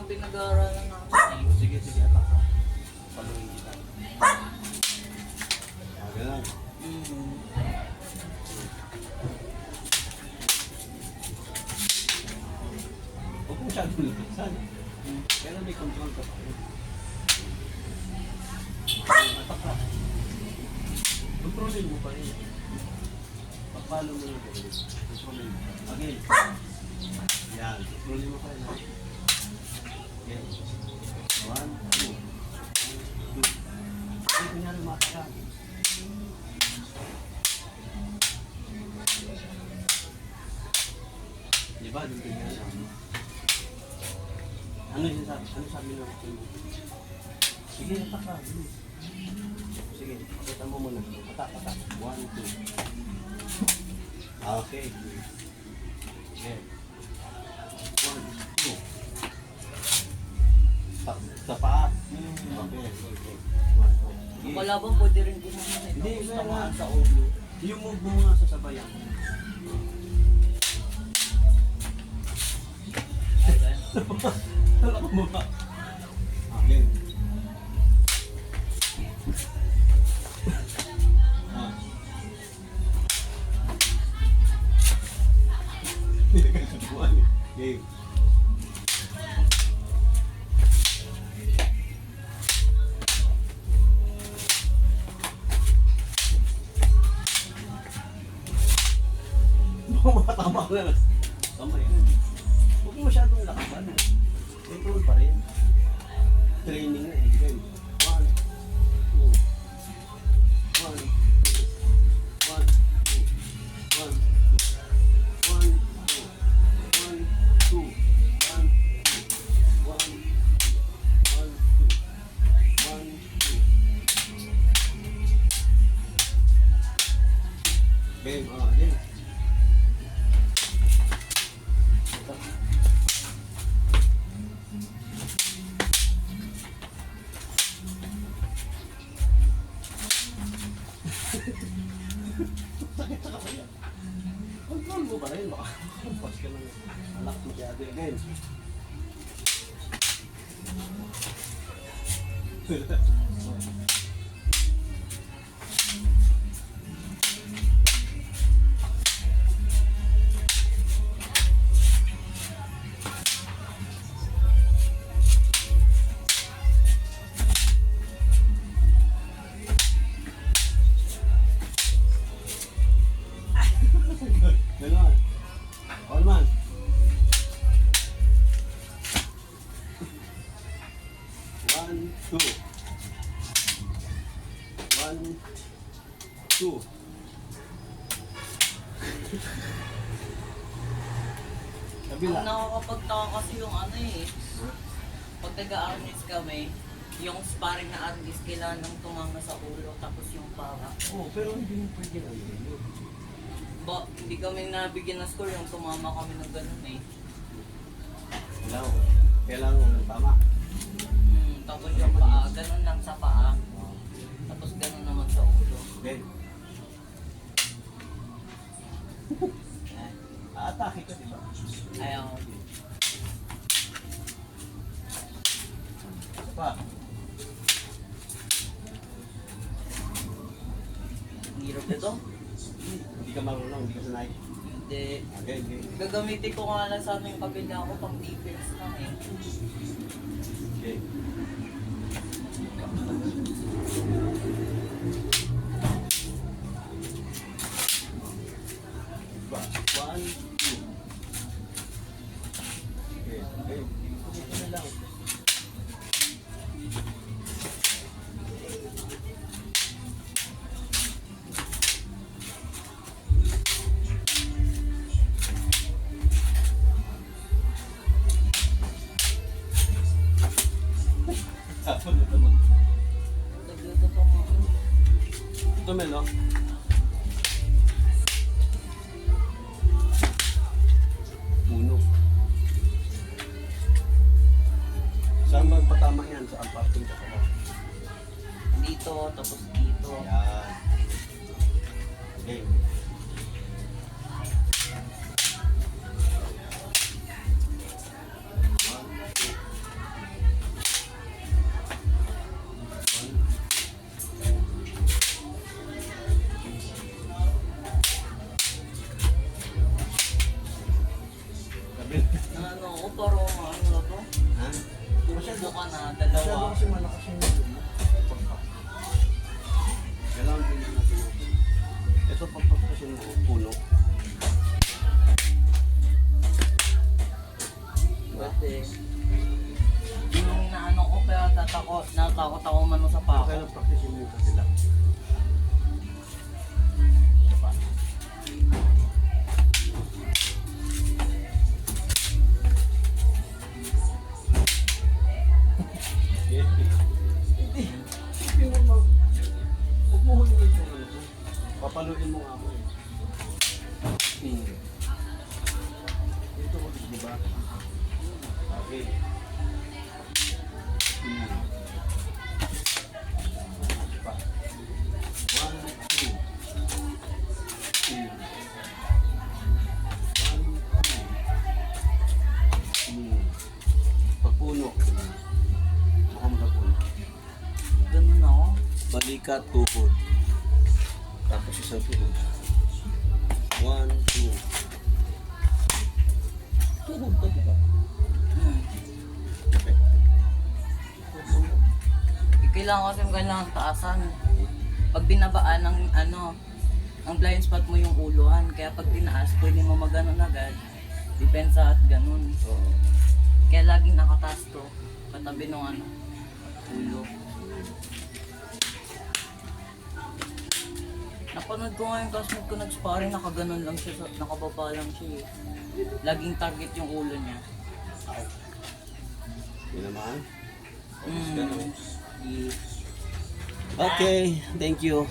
pinag-aaralan namin. Sige, sige, atak ka. Paluin kita. Ganun. Huwag mo masyadong lupisan. Pero may control ka pa rin. Atak ka. Kontrolin mo pa rin. Pagpalo mo yung gawin. Kontrolin mo. Again. Yan. Kontrolin mo pa rin. Okay. 1, 2. 1, 2. Ay, kunyari mata ka. Diba? Dito nga lang. Ano yung sabi? Ano sabi ng sige, atak ka. Sige, pakita mo muna. Atak, atak. 1, 2. Okay. Okay. 1, 2. Sa paa. Okay. Okay. 1, 2. Kalaban pwede rin gumawa nito. Hindi, Tamaan sa ulo. yung move mo nga sa sabayan. Talak mo ba? Okay. Okay. Tama ko na. Tama yun. Huwag mo masyadong lakaban. Control pa rin. Training na eh. 1, 2. 1, 2. 1, 2. Game, game. Sakit sa kapaya. Control mo ba rin? Baka kumpas ka ng alak mo kaya again. Ganon. All man. 1, 2. 1, 2. Kabila. Ang nakakapagtaka kasi yung ano eh. Pag nag-arnis kami, yung sparring na arnis, kailangan nang tumama sa ulo, tapos yung para. Oh, pero hindi mo pwede na yun. Ba, hindi kami nabigyan ng score, yung tumama kami ng ganun eh. Kailangan mo ng tama. Tapos yung paa, ganun lang sa paa. Tapos ganun naman sa ulo. Okay. Aatake ka, diba? Ayaw. Isa pa. Ang hirap nito? Hindi ka marunong, hindi ka sanay. Hindi. Okay, okay. Gagamitin ko nga lang sana yung kabila ko pang defense lang eh. Okay. Diba? 1, 2. Okay, okay. Ito na lang. Tapos ito mo. Nagluto pa mo. Ito Mel, no? Puno. Saan magpatama yan? Saan parting ka pa? Dito, tapos dito. Yan. Okay. One, two. Papaluin mo nga mo eh. Ito ko, di ba? Okay. Pa. 1, 2. 1, 2. Pagpuno. Mukhang magpuno. Ganun ako. Balikat, tuhod. Tapos isa tuhod. 1, 2. Tuhod ka, di ba? Okay. Kailangan taasan. Pag binabaan ng ang blind spot mo yung uluhan. Kaya pag tinaas, pwede mo maganon agad. Depensa at ganun. Oo. Kaya laging nakataas to. Katabi ng ulo. Napanood ko nga yung classmate ko nag-sparring, nakaganon lang siya, nakababa lang siya eh. Laging target yung ulo niya. Yun naman. Mm. Okay, thank you.